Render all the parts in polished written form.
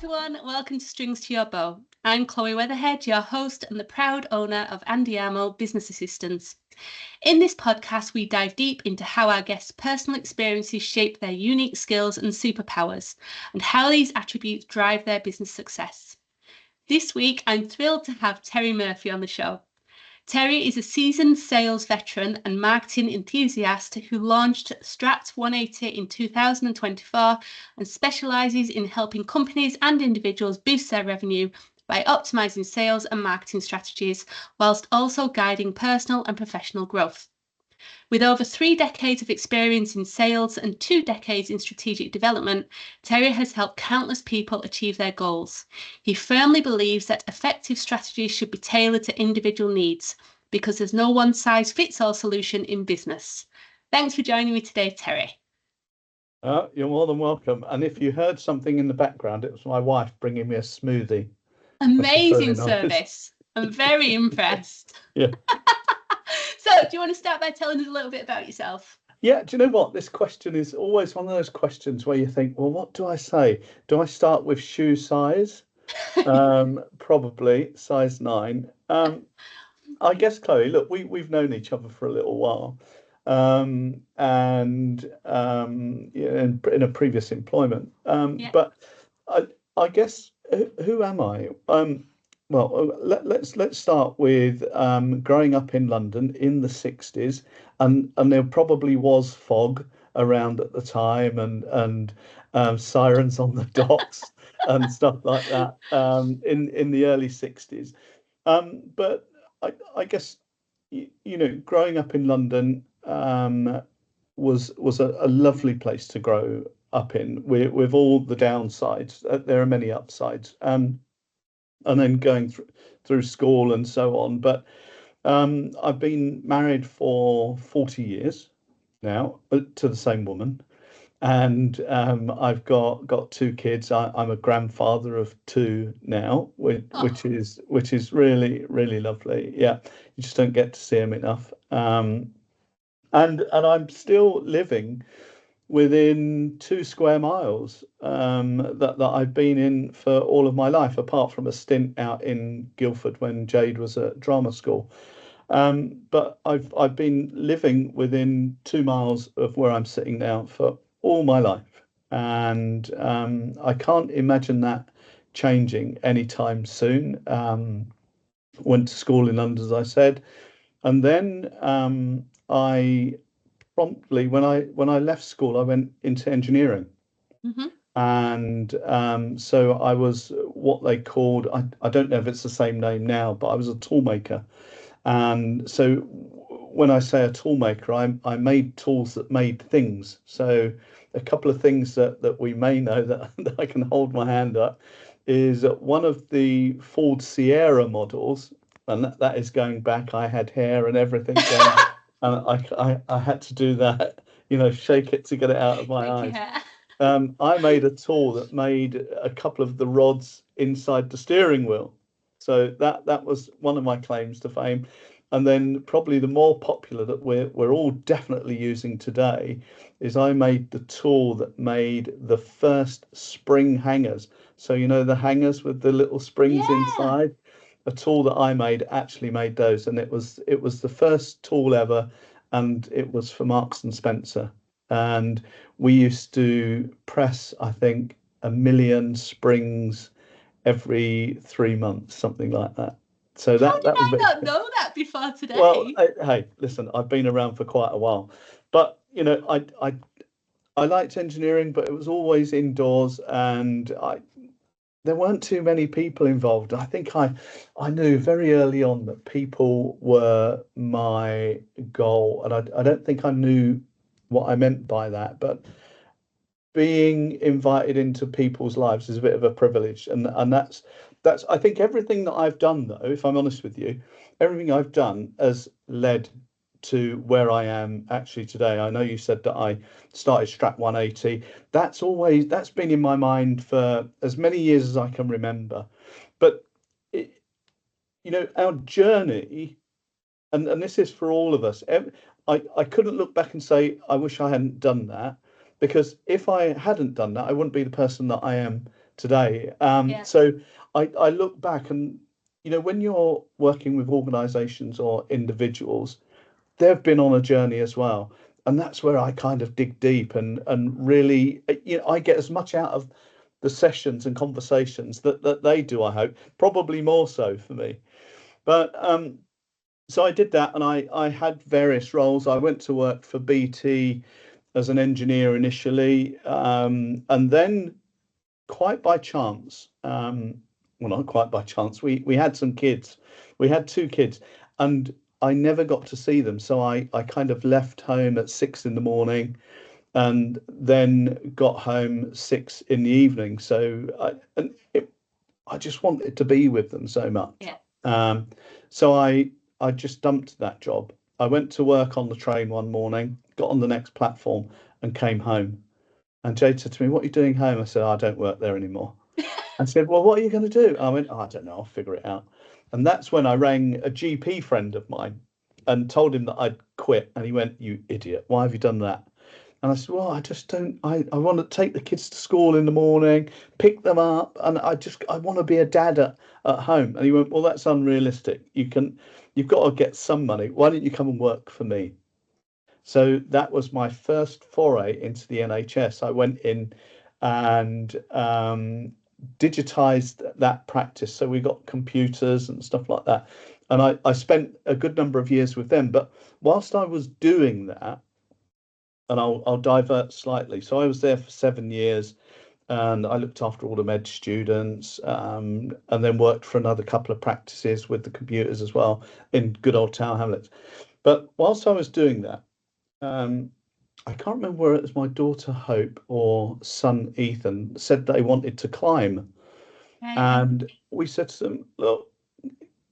everyone, welcome to Strings to Your Bow. I'm Chloe Weatherhead, your host and the proud owner of Andiamo Business Assistants. In this podcast, we dive deep into how our guests' personal experiences shape their unique skills and superpowers, and how these attributes drive their business success. This week, I'm thrilled to have Terry Murphy on the show. Terry is a seasoned sales veteran and marketing enthusiast who launched Strat 180 in 2024 and specialises in helping companies and individuals boost their revenue by optimising sales and marketing strategies, whilst also guiding personal and professional growth. With over 3 decades of experience in sales and 2 decades in strategic development, Terry has helped countless people achieve their goals. He firmly believes that effective strategies should be tailored to individual needs because there's no one-size-fits-all solution in business. Thanks for joining me today, Terry. You're more than welcome. And if you heard something in the background, it was my wife bringing me a smoothie. Amazing Really nice. Service. I'm very impressed. Yeah. So, do you want to start by telling us a little bit about yourself? Yeah, do you know what? This question is always one of those questions where you think, well, what do I say? Do I start with shoe size? Probably size 9. I guess, Chloe, look, we've known each other for a little while. In a previous employment. But I guess, who am I? Well, let's start with growing up in London in the 60s, and there probably was fog around at the time, and sirens on the docks and stuff like that in the early 60s. But I guess growing up in London was a lovely place to grow up in, with all the downsides. There are many upsides. And then going through school and so on. But I've been married for 40 years now to the same woman, and I've got 2 kids. I'm a grandfather of 2 now, which is really, really lovely. Yeah, you just don't get to see them enough. And I'm still living within 2 square miles that I've been in for all of my life, apart from a stint out in Guildford when Jade was at drama school. But I've been living within 2 miles of where I'm sitting now for all my life, and I can't imagine that changing anytime soon. Went to school in London, as I said, and then I promptly, when I left school, I went into engineering. Mm-hmm. And so I was what they called, I don't know if it's the same name now, but I was a tool maker. And so when I say a tool maker, I made tools that made things. So a couple of things that we may know that I can hold my hand up is one of the Ford Sierra models, and that is going back. I had hair and everything going. And I had to do that, shake it to get it out of my eyes. Yeah. I made a tool that made a couple of the rods inside the steering wheel. So that was one of my claims to fame. And then probably the more popular that we're all definitely using today is I made the tool that made the first spring hangers. So the hangers with the little springs inside. A tool that I made actually made those, and it was the first tool ever, and it was for Marks and Spencer. And we used to press, I think, 1 million springs every 3 months, something like that. So How did was I not know that before today? Well, hey, listen, I've been around for quite a while, but I liked engineering, but it was always indoors, and there weren't too many people involved. I think I knew very early on that people were my goal, and I don't think I knew what I meant by that, but being invited into people's lives is a bit of a privilege, and that's I think everything that I've done, though, if I'm honest with you, everything I've done has led to where I am actually today. I know you said that I started Strat 180. That's been in my mind for as many years as I can remember. But our journey, and this is for all of us. I couldn't look back and say I wish I hadn't done that, because if I hadn't done that, I wouldn't be the person that I am today. So I look back and, when you're working with organizations or individuals, they've been on a journey as well. And that's where I kind of dig deep and really, I get as much out of the sessions and conversations that they do, I hope, probably more so for me. But so I did that, and I had various roles. I went to work for BT as an engineer initially, and then quite by chance, well, not quite by chance, we had some kids. We had two kids, and I never got to see them. So I kind of left home at 6 in the morning and then got home 6 in the evening. So I just wanted to be with them so much. Yeah. So I just dumped that job. I went to work on the train one morning, got on the next platform, and came home. And Jade said to me, "What are you doing home?" I said, "I don't work there anymore." And said, "Well, what are you going to do?" I went, "I don't know. I'll figure it out." And that's when I rang a GP friend of mine and told him that I'd quit. And he went, "You idiot! Why have you done that?" And I said, "Well, I just don't. I want to take the kids to school in the morning, pick them up, and I want to be a dad at home." And he went, "Well, that's unrealistic. You've got to get some money. Why don't you come and work for me?" So that was my first foray into the NHS. I went in and digitized that practice. So we got computers and stuff like that. And I spent a good number of years with them. But whilst I was doing that, and I'll divert slightly. So I was there for 7 years, and I looked after all the med students, and then worked for another couple of practices with the computers as well in good old Tower Hamlets. But whilst I was doing that, I can't remember whether it was my daughter Hope or son Ethan said they wanted to climb. And we said to them, "Look,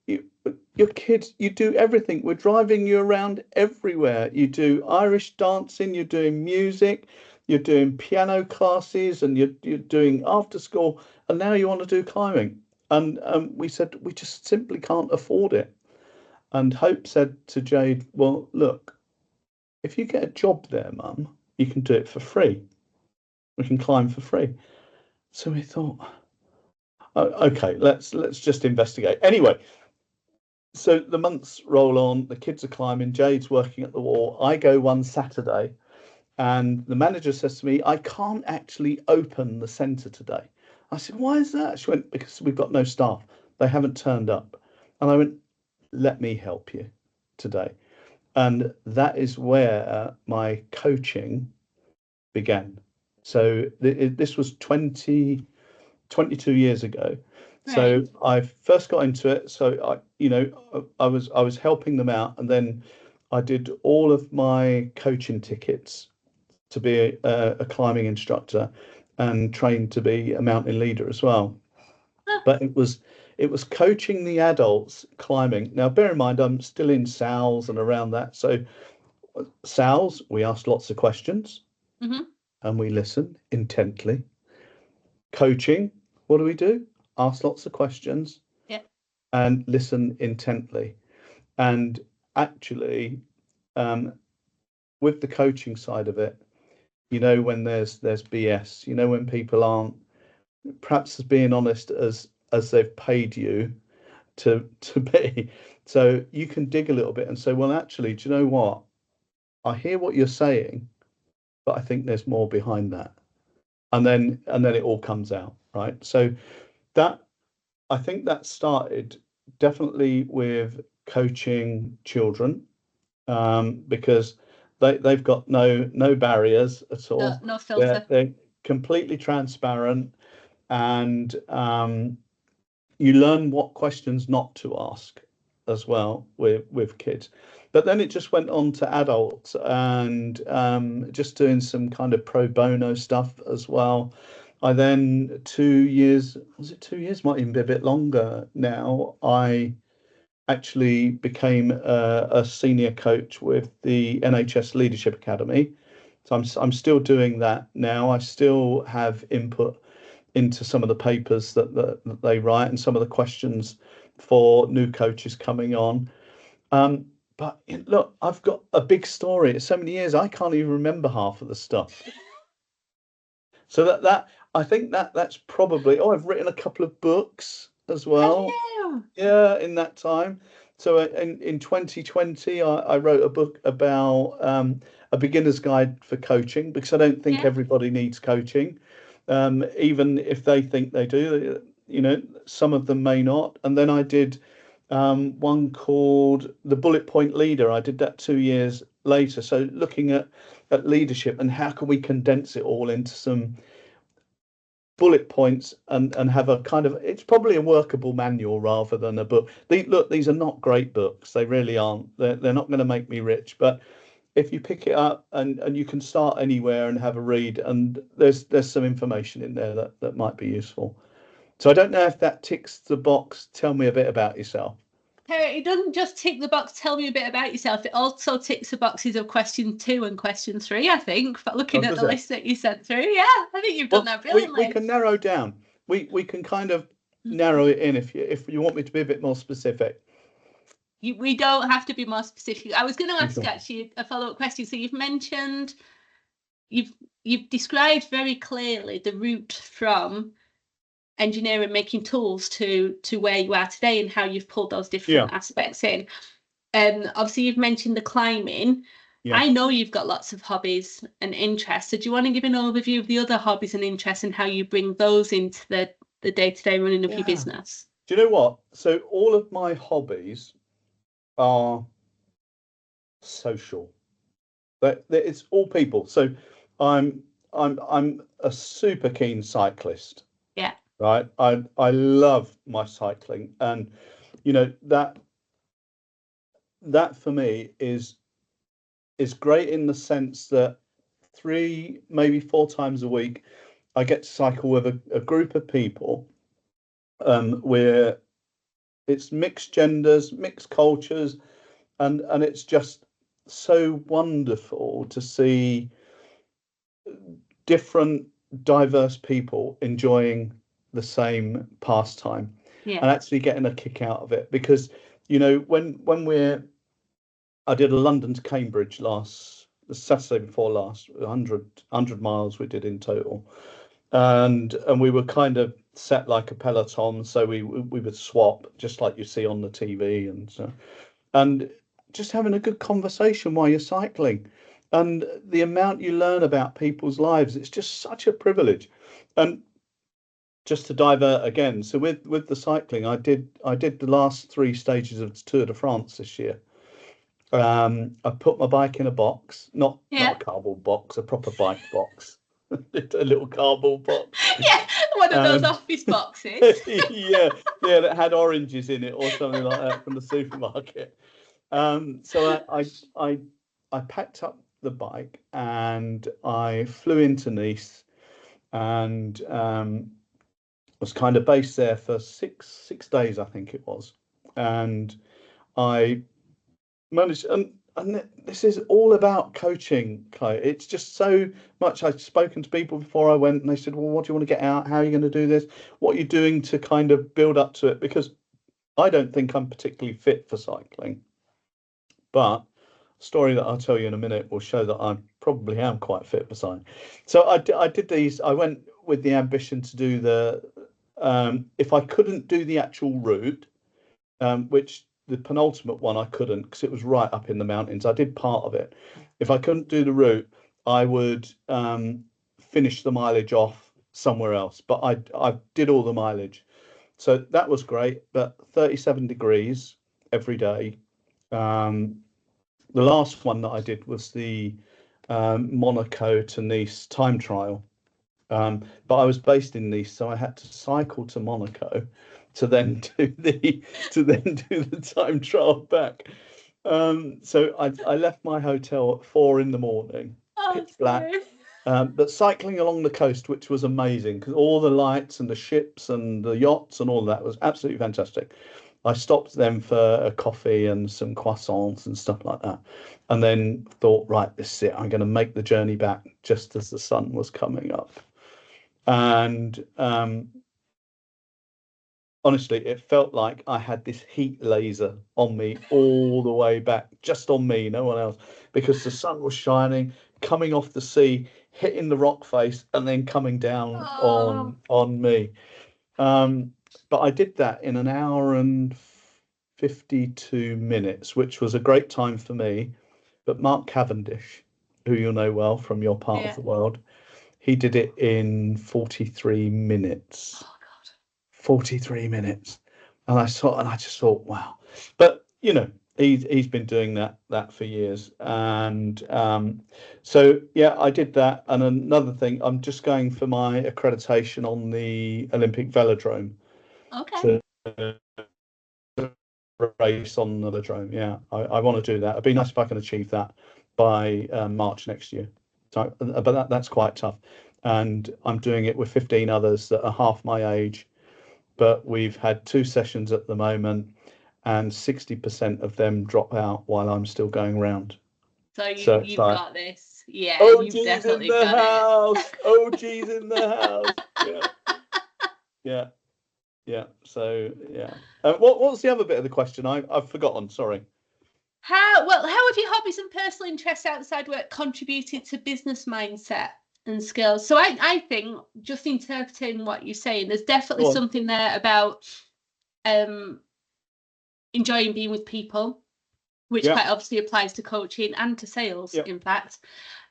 your kids, you do everything. We're driving you around everywhere. You do Irish dancing, you're doing music, you're doing piano classes, and you're doing after school, and now you want to do climbing." And we said, "We just simply can't afford it." And Hope said to Jade, "Well, look, if you get a job there, Mum, you can do it for free. We can climb for free." So we thought, "Oh, okay, let's just investigate." Anyway, so the months roll on, the kids are climbing, Jade's working at the wall. I go one Saturday, and the manager says to me, "I can't actually open the centre today." I said, "Why is that?" She went, "Because we've got no staff. They haven't turned up." And I went, "Let me help you today." And that is where my coaching began. So this was 22 years ago. So Right. I first got into it. So I was helping them out, and then I did all of my coaching tickets to be a climbing instructor and trained to be a mountain leader as well. But it was coaching the adults climbing. Now, bear in mind, I'm still in sales and around that. So sales, we ask lots of questions Mm-hmm. and we listen intently. Coaching, what do we do? Ask lots of questions Yeah. and listen intently. And actually, um, with the coaching side of it, when there's BS, when people aren't perhaps as being honest as they've paid you to be. So you can dig a little bit and say, "Well, actually, do you know what? I hear what you're saying, but I think there's more behind that." And then it all comes out, right? So that I think that started definitely with coaching children, because they've got no barriers at No, all. no They're filter. they're completely transparent, and you learn what questions not to ask as well with kids. But then it just went on to adults, and just doing some kind of pro bono stuff as well. I then 2 years, was it 2 years? Might even be a bit longer now. I actually became a senior coach with the NHS Leadership Academy. So I'm still doing that now. I still have input into some of the papers that they write and some of the questions for new coaches coming on. But look, I've got a big story. It's so many years, I can't even remember half of the stuff. So that I think that's probably. Oh, I've written a couple of books as Have well. you? Yeah, in that time. So in 2020, I wrote a book about a beginner's guide for coaching, because I don't think Yeah. everybody needs coaching, even if they think they do. Some of them may not. And then I did one called The Bullet Point Leader. I did that 2 years later. So looking at leadership and how can we condense it all into some bullet points and have a kind of, it's probably a workable manual rather than a book. These are not great books. They really aren't. They're not going to make me rich, but if you pick it up and you can start anywhere and have a read, and there's some information in there that might be useful. So I don't know if that ticks the box. Tell me a bit about yourself. It doesn't just tick the box, tell me a bit about yourself. It also ticks the boxes of question 2 and question 3, I think, but looking Oh, at does the it? list that you sent through. Yeah, I think you've done Well, that we brilliantly. can narrow down. We can kind of narrow it in if you want me to be a bit more specific. We don't have to be more specific. I was going to ask Sure. actually a follow-up question. So you've described very clearly the route from engineering making tools to where you are today and how you've pulled those different Yeah. aspects in. Obviously you've mentioned the climbing. Yeah. I know you've got lots of hobbies and interests. So do you want to give an overview of the other hobbies and interests and how you bring those into the day-to-day running of your Yeah. business? Do you know what? So all of my hobbies are social. It's all people. So I'm I'm a super keen cyclist, Yeah. right? I love my cycling, and that for me is great in the sense that 3, maybe 4 times a week I get to cycle with a group of people, where it's mixed genders, mixed cultures, and it's just so wonderful to see different diverse people enjoying the same pastime Yeah. and actually getting a kick out of it. Because when I did a London to Cambridge last the Saturday before last, 100 miles we did in total, and we were kind of set like a peloton, so we would swap just like you see on the TV, and just having a good conversation while you're cycling, and the amount you learn about people's lives, it's just such a privilege. And just to divert again, so with the cycling, I did the last 3 stages of the Tour de France this year. I put my bike in a box, not Yeah. a cardboard box, a proper bike box, a little cardboard box. Yeah. One of those Um, office boxes. yeah, yeah, that had oranges in it or something like that from the supermarket. So I packed up the bike and I flew into Nice, and was kind of based there for six days, I think it was, and I managed. And this is all about coaching, Chloe. It's just so much. I've spoken to people before I went, and they said, "Well, what do you want to get out? How are you going to do this? What are you doing to kind of build up to it?" Because I don't think I'm particularly fit for cycling, but story that I'll tell you in a minute will show that I probably am quite fit for cycling. So I did these. I went with the ambition to do if I couldn't do the actual route, which the penultimate one I couldn't because it was right up in the mountains. I did part of it. If I couldn't do the route, I would finish the mileage off somewhere else. But I did all the mileage, so that was great. But 37 degrees every day. Um, the last one that I did was the Monaco to Nice time trial. But I was based in Nice, so I had to cycle to Monaco to then do the time trial back. So I left my hotel at 4 in the morning, Oh, pitch black. sorry. But cycling along the coast, which was amazing because all the lights and the ships and the yachts and all that was absolutely fantastic. I stopped them for a coffee and some croissants and stuff like that, and then thought, right, this is it. I'm going to make the journey back just as the sun was coming up. And honestly, it felt like I had this heat laser on me all the way back, just on me, no one else, because the sun was shining, coming off the sea. hitting the rock face and then coming down Oh, on me. But I did that in an hour and 52 minutes, which was a great time for me. But Mark Cavendish, who you'll know well from your part of yeah. the world, he did it in 43 minutes. Oh God. 43 minutes. And I just thought, wow. But he's been doing that for years. And so yeah, I did that. And another thing, I'm just going for my accreditation on the Olympic velodrome Okay. to race on the velodrome. Yeah, I want to do that. It'd be nice if I can achieve that by March next year. So, but that's quite tough. And I'm doing it with 15 others that are half my age, but we've had 2 sessions at the moment, and 60% of them drop out while I'm still going round. So So it's you've like, got this. Yeah, oh, you've geez, in definitely the got it. house. Oh, geez, in the house. Yeah, yeah, yeah. So yeah. What's the other bit of the question? I've forgotten. Sorry. How have your hobbies and personal interests outside work contributed to business mindset and skills? So I think, just interpreting what you're saying, there's definitely Go on. something there about enjoying being with people, which Yeah, quite obviously applies to coaching and to sales, yeah, in fact.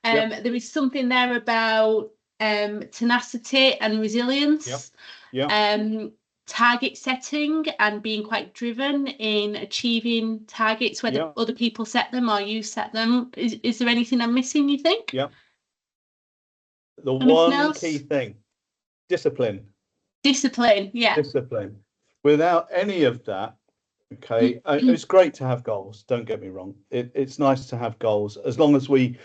yeah, There is something there about tenacity and yeah, resilience, yeah, target setting and being quite driven in achieving targets, whether yeah, other people set them or you set them. Is there anything I'm missing, you think? yeah. The Anything one key else? thing, discipline, Discipline, yeah. discipline. Without any of that, okay, it's great to have goals. Don't get me wrong. It's nice to have goals as long as we've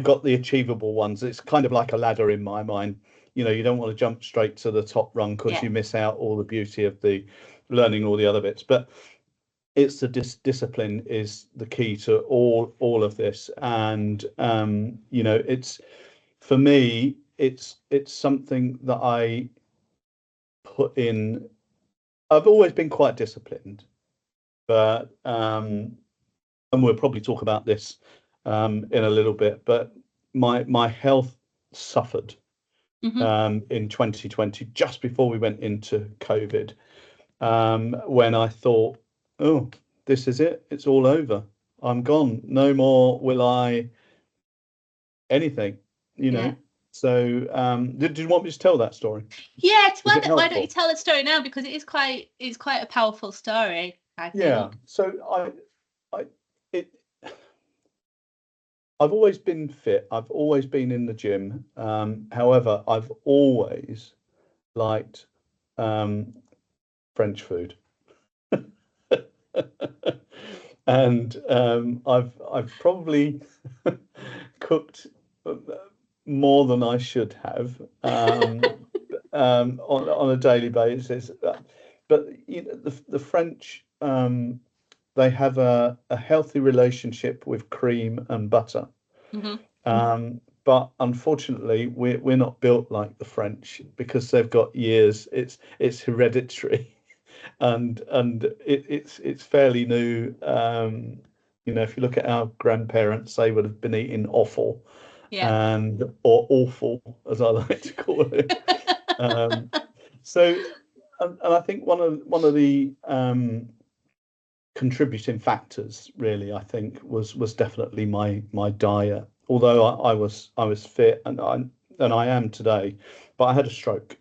got the achievable ones. It's kind of like a ladder in my mind. You don't want to jump straight to the top rung because Yeah, you miss out all the beauty of the learning all the other bits. But it's the discipline is the key to all of this. And it's for me, it's something that I put in. I've always been quite disciplined, but and we'll probably talk about this in a little bit. But my health suffered hmm, in 2020, just before we went into COVID, when I thought, oh, this is it. It's all over. I'm gone. No more will I anything, you yeah. know. So, did you want me to tell that story? Yeah, Is it why don't you helpful? tell the story now? Because it's quite a powerful story, I Yeah. think. So I, it, I've always been fit. I've always been in the gym. However, I've always liked um, French food, and I've probably cooked more than I should have on a daily basis. But the French, they have a healthy relationship with cream and butter. Hmm. But unfortunately, we're not built like the French because they've got years. It's hereditary, and it's fairly new. If you look at our grandparents, they would have been eating offal Yeah. and or awful, as I like to call it. Um, so, and I think one of the contributing factors, really, I think, was definitely my diet. Although I was fit and I am today, but I had a stroke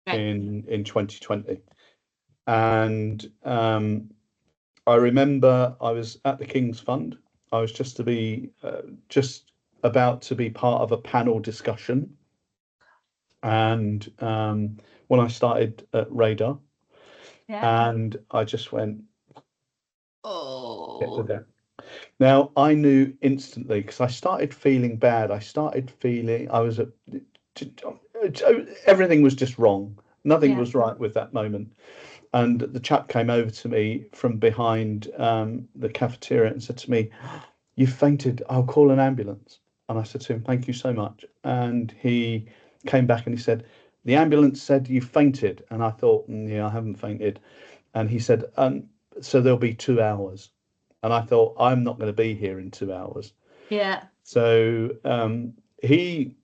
Right. in 2020, and I remember I was at the King's Fund. I was just about to be part of a panel discussion, and when I started at Radar, Yeah. and I just went, get to Oh, that. Now I knew instantly because I started feeling bad. I started feeling I was everything was just wrong. Nothing yeah. was right with that moment. And the chap came over to me from behind the cafeteria and said to me, "You fainted. I'll call an ambulance." And I said to him, "Thank you so much." And he came back and he said, "The ambulance said you fainted." And I thought, "Yeah, I haven't fainted." And he said, "So there'll be 2 hours." And I thought, I'm not going to be here in 2 hours. Yeah. So he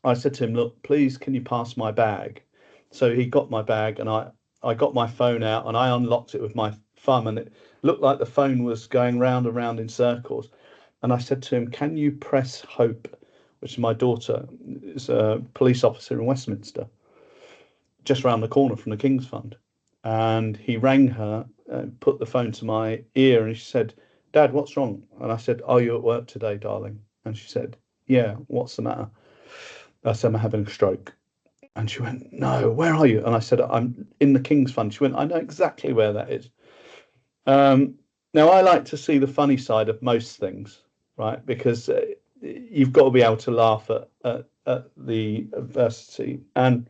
I said to him, look, please, can you pass my bag? So he got my bag, and I got my phone out, and I unlocked it with my thumb, and it looked like the phone was going round and round in circles. And I said to him, can you press Hope, which is my daughter, is a police officer in Westminster, just round the corner from the King's Fund. And he rang her, put the phone to my ear, and she said, Dad, what's wrong? And I said, are you at work today, darling? And she said, yeah, what's the matter? I said, I'm having a stroke. And she went, no, where are you? And I said, I'm in the King's Fund. She went, I know exactly where that is. Now, I like to see the funny side of most things, right? Because you've got to be able to laugh at the adversity. And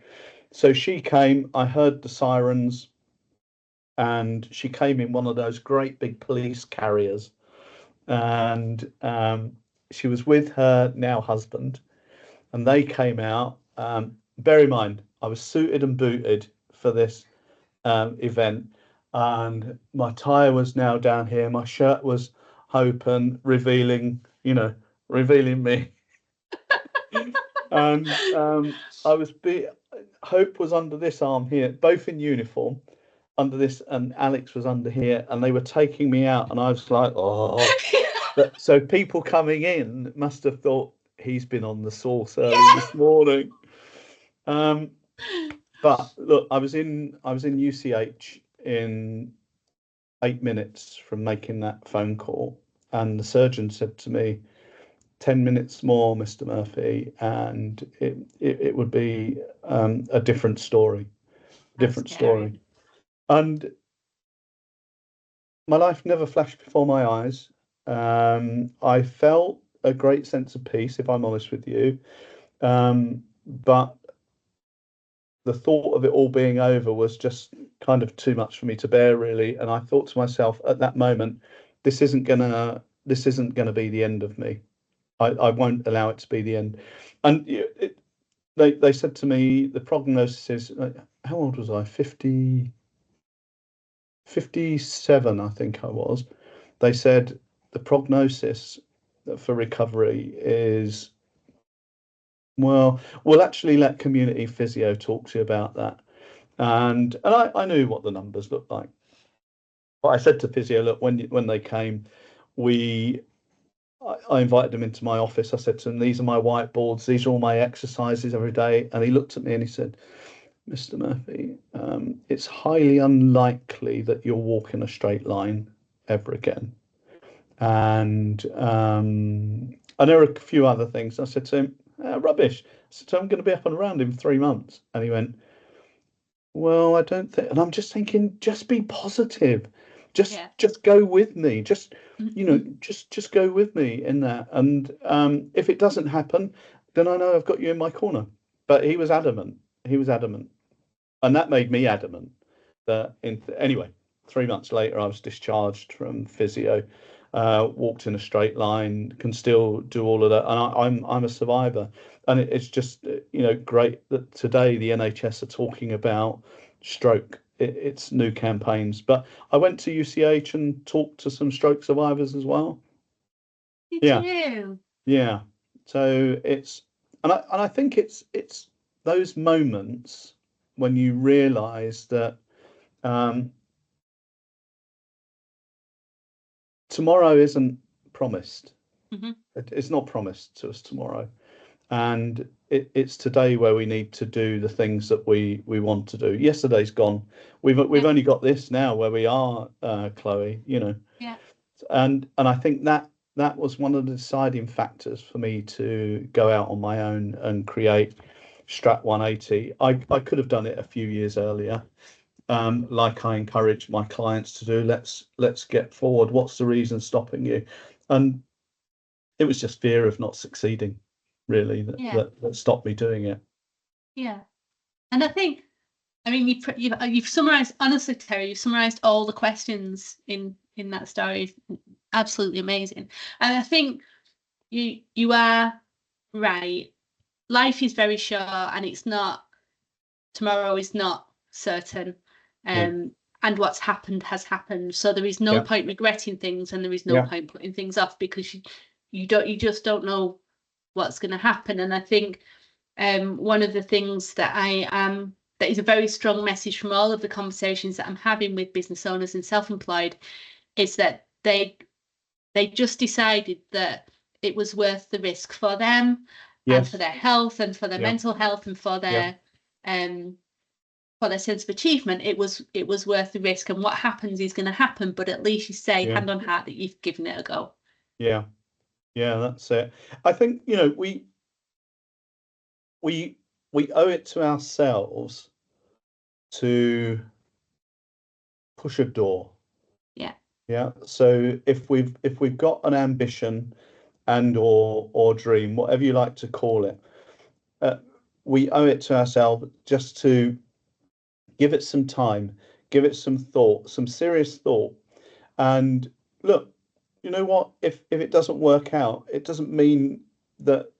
so she came, I heard the sirens, and she came in one of those great big police carriers. And she was with her now husband, and they came out. Bear in mind, I was suited and booted for this event, and my tie was now down here. My shirt was open, revealing me. And Hope was under this arm here, both in uniform, under this, and Alex was under here, and they were taking me out, and I was like, oh. So people coming in must have thought he's been on the sauce early this morning. But look, I was in UCH in 8 minutes from making that phone call, and the surgeon said to me, 10 minutes more, Mr. Murphy, and it would be a different story. And my life never flashed before my eyes. I felt a great sense of peace, if I'm honest with you. But the thought of it all being over was just kind of too much for me to bear, really. And I thought to myself at that moment, this isn't gonna be the end of me. I won't allow it to be the end. And they said to me, the prognosis is, how old was I? 57, I think I was. They said the prognosis for recovery is, well, we'll actually let community physio talk to you about that. And I knew what the numbers looked like. But I said to physio, look, when they came, I invited them into my office. I said to them, these are my whiteboards. These are all my exercises every day. And he looked at me and he said, Mr. Murphy, it's highly unlikely that you'll walk in a straight line ever again. And there are a few other things. I said to him, rubbish. I said to him, I'm going to be up and around in 3 months. And he went, well, I don't think. And I'm just thinking, just be positive. Just go with me. Just go with me in that. And if it doesn't happen, then I know I've got you in my corner. But he was adamant. And that made me adamant that anyway, 3 months later, I was discharged from physio, walked in a straight line, can still do all of that. And I'm a survivor. And it's just, great that today the NHS are talking about stroke. It's new campaigns. But I went to UCH and talked to some stroke survivors as well. You do? Yeah. So I think it's those moments when you realise that tomorrow isn't promised. Mm-hmm. It's not promised to us tomorrow. And it's today where we need to do the things that we want to do. Yesterday's gone. We've only got this now where we are, Chloe. Yeah. And I think that was one of the deciding factors for me to go out on my own and create Strat 180. I could have done it a few years earlier, like I encourage my clients to do. Let's get forward. What's the reason stopping you? And it was just fear of not succeeding, really, that stopped me doing it. Yeah, and I think, you've summarised, honestly, Terry, you've summarised all the questions in that story. Absolutely amazing. And I think you are right. Life is very short, and it's not, tomorrow is not certain. And what's happened has happened. So there is no point regretting things, and there is no point putting things off, because you just don't know what's going to happen. And I think one of the things that that is a very strong message from all of the conversations that I'm having with business owners and self-employed is that they just decided that it was worth the risk for them and for their health and for their mental health and for their sense of achievement. It was worth the risk, and what happens is going to happen, but at least you say hand on heart that you've given it a go. Yeah, that's it. I think, you know, we owe it to ourselves to push a door. Yeah. So if we've got an ambition and or dream, whatever you like to call it, we owe it to ourselves just to give it some time, give it some thought, some serious thought. And look, you know what? If it doesn't work out, it doesn't mean that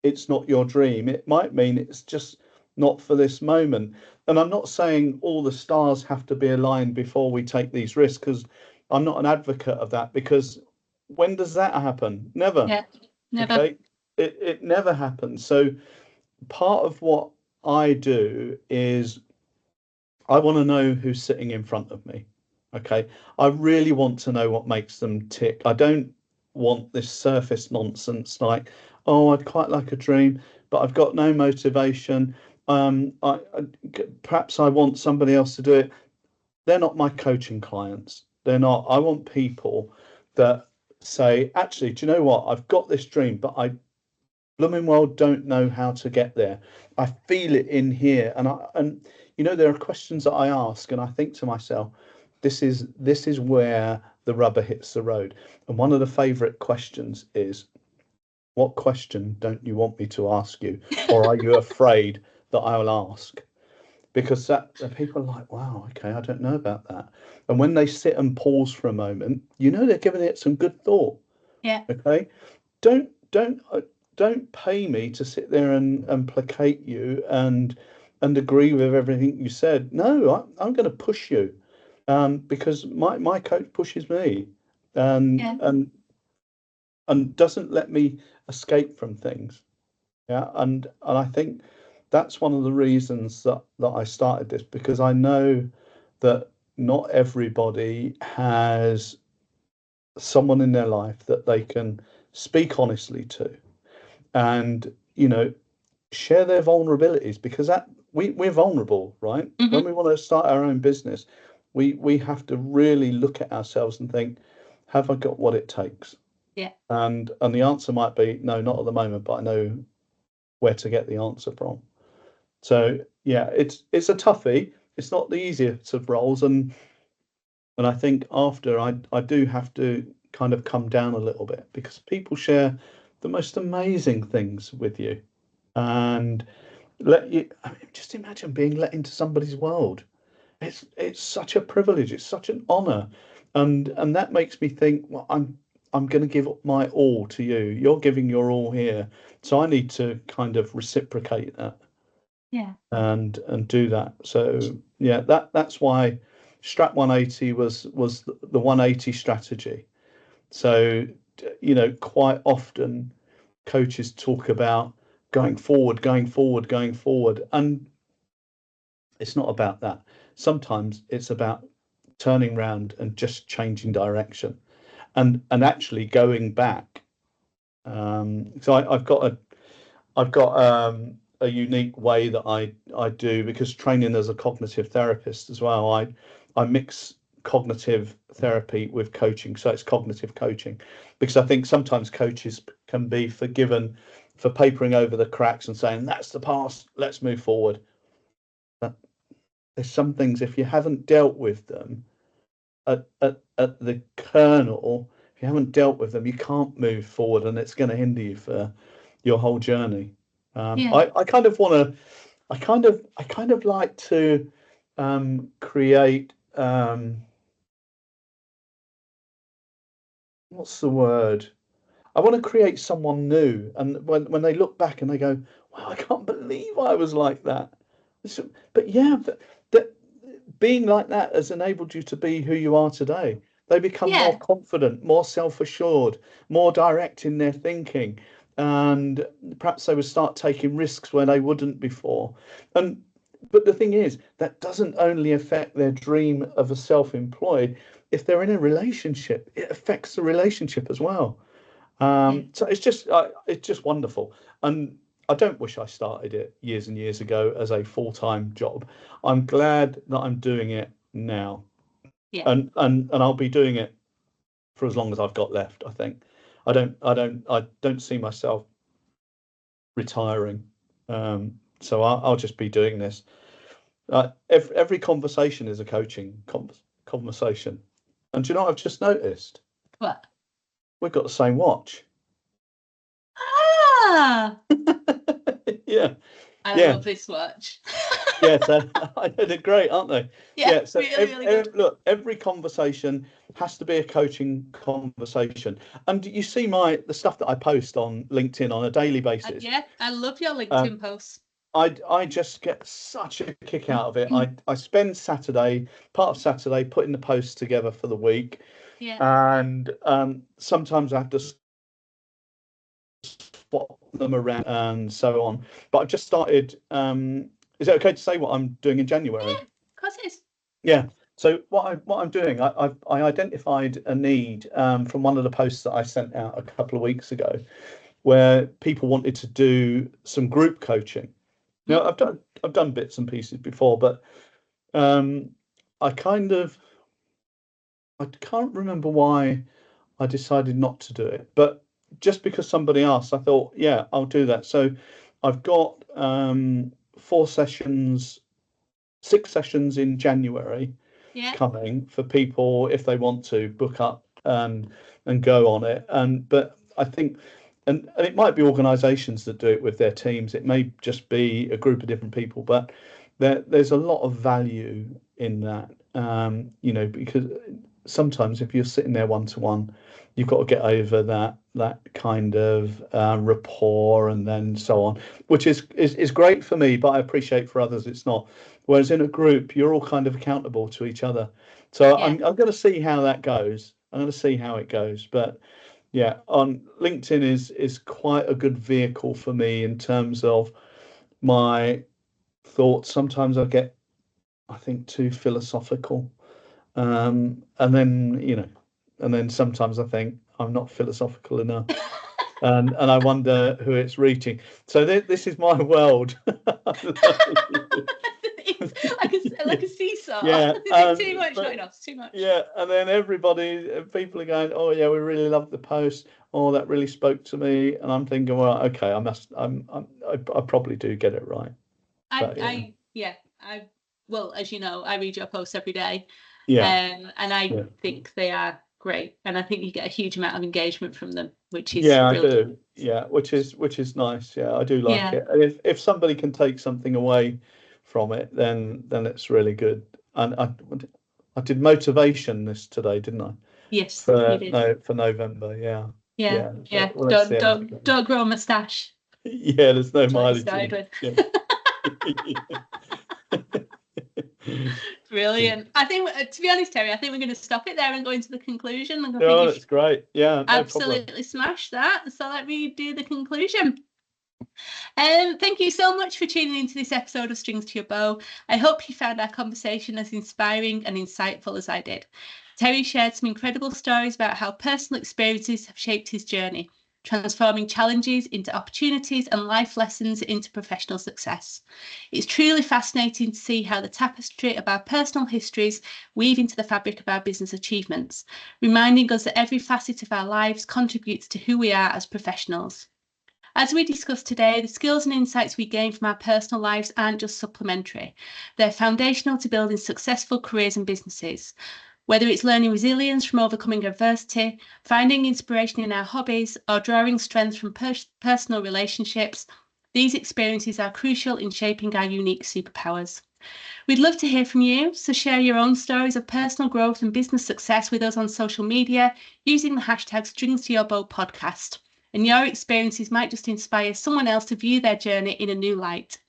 it's not your dream. It might mean it's just not for this moment. And I'm not saying all the stars have to be aligned before we take these risks, because I'm not an advocate of that, because when does that happen? Never. Yeah, never. Okay. It never happens. So part of what I do is I want to know who's sitting in front of me. Okay. I really want to know what makes them tick. I don't want this surface nonsense like, oh, I'd quite like a dream, but I've got no motivation. Perhaps I want somebody else to do it. They're not my coaching clients. They're not. I want people that say, actually, do you know what? I've got this dream, but I blooming well don't know how to get there. I feel it in here, and you know, there are questions that I ask, and I think to myself, this is where the rubber hits the road. And one of the favorite questions is, what question don't you want me to ask you, or are you afraid that I'll ask? Because that people are like, wow, okay, I don't know about that. And when they sit and pause for a moment, you know, they're giving it some good thought. Yeah. Okay. Don't pay me to sit there and placate you and agree with everything you said. No, I'm going to push you, because my coach pushes me, and doesn't let me escape from things. Yeah, and I think that's one of the reasons that I started this, because I know that not everybody has someone in their life that they can speak honestly to, and, you know, share their vulnerabilities, because that we're vulnerable, right? Mm-hmm. When we want to start our own business, we have to really look at ourselves and think, have I got what it takes? Yeah. And the answer might be no, not at the moment, but I know where to get the answer from. So yeah, it's a toughie. It's not the easiest of roles, and I think after I do have to kind of come down a little bit, because people share the most amazing things with you, and let you. I mean, just imagine being let into somebody's world. It's such a privilege. It's such an honor, and that makes me think, well, I'm going to give my all to you. You're giving your all here, so I need to kind of reciprocate that. Yeah. And do that. So yeah, that's why Strat 180 was the 180 strategy. So, you know, quite often coaches talk about going forward, going forward, going forward, and it's not about that. Sometimes it's about turning around and just changing direction, and actually going back. So I've got a unique way that I do, because training as a cognitive therapist as well. I mix cognitive therapy with coaching, so it's cognitive coaching, because I think sometimes coaches can be forgiven for papering over the cracks and saying that's the past, let's move forward. But there's some things, if you haven't dealt with them at the kernel, if you haven't dealt with them, you can't move forward, and it's going to hinder you for your whole journey. I kind of want to, I kind of like to create, what's the word? I want to create someone new, and when they look back and they go, wow, I can't believe I was like that. But yeah, that being like that has enabled you to be who you are today. They become more confident, more self-assured, more direct in their thinking, and perhaps they would start taking risks where they wouldn't before. But the thing is, that doesn't only affect their dream of a self-employed. If they're in a relationship, it affects the relationship as well. So it's just wonderful. And I don't wish I started it years and years ago as a full-time job. I'm glad that I'm doing it now. Yeah. And I'll be doing it for as long as I've got left, I think. I don't see myself retiring. So I'll just be doing this. Every conversation is a coaching conversation. And do you know what I've just noticed? What? We've got the same watch. Ah, Yeah. I love this watch. Yeah, so I know they're great, aren't they? Yeah, So really good. look, every conversation has to be a coaching conversation. And you see the stuff that I post on LinkedIn on a daily basis. Yeah, I love your LinkedIn posts. I just get such a kick out of it. I spend part of Saturday putting the posts together for the week. Yeah. And sometimes I have to swap them around and so on. But I've just started. Is it okay to say what I'm doing in January? Yeah, of course it is. Yeah. So what I'm doing, I identified a need from one of the posts that I sent out a couple of weeks ago, where people wanted to do some group coaching. Now I've done bits and pieces before, but I can't remember why I decided not to do it. But just because somebody asked, I thought, yeah, I'll do that. So I've got 6 sessions in January coming for people if they want to book up and go on it. But I think, and it might be organisations that do it with their teams. It may just be a group of different people, but there's a lot of value in that. Because sometimes if you're sitting there one-to-one, you've got to get over that kind of rapport and then so on, which is great for me, but I appreciate for others it's not. Whereas in a group, you're all kind of accountable to each other. So I'm going to see how that goes. I'm going to see how it goes. But yeah, on LinkedIn is quite a good vehicle for me in terms of my thoughts. Sometimes I get, I think, too philosophical. And then sometimes I think I'm not philosophical enough. And I wonder who it's reaching. So this is my world. It's like a seesaw. Yeah. Is it too much? Not enough. It's too much. Yeah, and then people are going, "Oh yeah, we really loved the post. Oh, that really spoke to me." And I'm thinking, well, okay, I probably do get it right. Well, as you know, I read your posts every day. Yeah. And I think they are great, and I think you get a huge amount of engagement from them, which is I brilliant. do. Yeah, which is nice. Yeah, I do like it. And if somebody can take something away from it, then it's really good. And I did motivation today, didn't I? Yes, for you did. For November. Yeah. Yeah. Well, Don't grow a moustache. Yeah, there's no mileage. Brilliant. I think, to be honest, Terry, I think we're going to stop it there and go into the conclusion. That's great. Yeah, no absolutely smashed that. So let me do the conclusion. Thank you so much for tuning into this episode of Strings to Your Bow. I hope you found our conversation as inspiring and insightful as I did. Terry shared some incredible stories about how personal experiences have shaped his journey, transforming challenges into opportunities and life lessons into professional success. It's truly fascinating to see how the tapestry of our personal histories weave into the fabric of our business achievements, reminding us that every facet of our lives contributes to who we are as professionals. As we discussed today, the skills and insights we gain from our personal lives aren't just supplementary. They're foundational to building successful careers and businesses. Whether it's learning resilience from overcoming adversity, finding inspiration in our hobbies, or drawing strength from personal relationships, these experiences are crucial in shaping our unique superpowers. We'd love to hear from you, so share your own stories of personal growth and business success with us on social media using the hashtag StringsToYourBowPodcast. And your experiences might just inspire someone else to view their journey in a new light.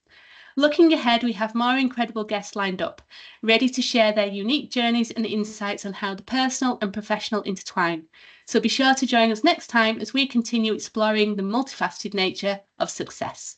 Looking ahead, we have more incredible guests lined up, ready to share their unique journeys and insights on how the personal and professional intertwine. So be sure to join us next time as we continue exploring the multifaceted nature of success.